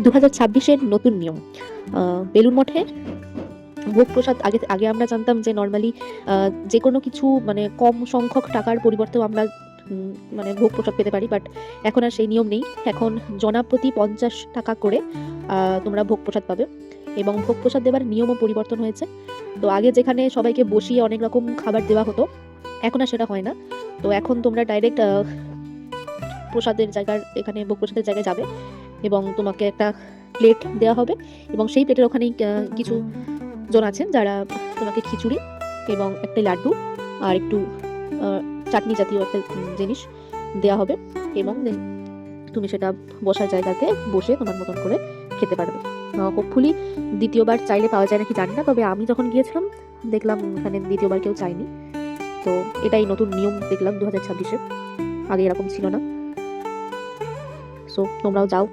2026-এর নতুন নিয়ম। বেলুড় মঠে ভোগ প্রসাদ আগে আগে আমরা জানতাম যে নর্মালি যে কোনো কিছু মানে কম সংখ্যক টাকার পরিবর্তেও আমরা মানে ভোগ প্রসাদ পেতে পারি, বাট এখন আর সেই নিয়ম নেই। এখন জনা প্রতি 50 টাকা করে তোমরা ভোগ প্রসাদ পাবে, এবং ভোগ প্রসাদ দেওয়ার নিয়মও পরিবর্তন হয়েছে। তো আগে যেখানে সবাইকে বসিয়ে অনেক রকম খাবার দেওয়া হতো, এখন আর সেটা হয় না। তো এখন তোমরা ডাইরেক্ট প্রসাদের জায়গার এখানে ভোগ প্রসাদের জায়গায় যাবে এবং তোমাকে একটা প্লেট দেওয়া হবে, এবং সেই প্লেটের ওখানেই কিছু জন আছেন যারা তোমাকে খিচুড়ি এবং একটা লাড্ডু আর একটু চাটনি জাতীয় একটা জিনিস দেওয়া হবে, এবং তুমি সেটা বসার জায়গাতে বসে তোমার মতন করে খেতে পারবে। হোপফুলি দ্বিতীয়বার চাইলে পাওয়া যায় নাকি জানি না, তবে আমি যখন গিয়েছিলাম দেখলাম এখানে দ্বিতীয়বার কেউ চায়নি। তো এটাই নতুন নিয়ম দেখলাম 2026-এ, আগে এরকম ছিল না। সো তোমরাও যাও।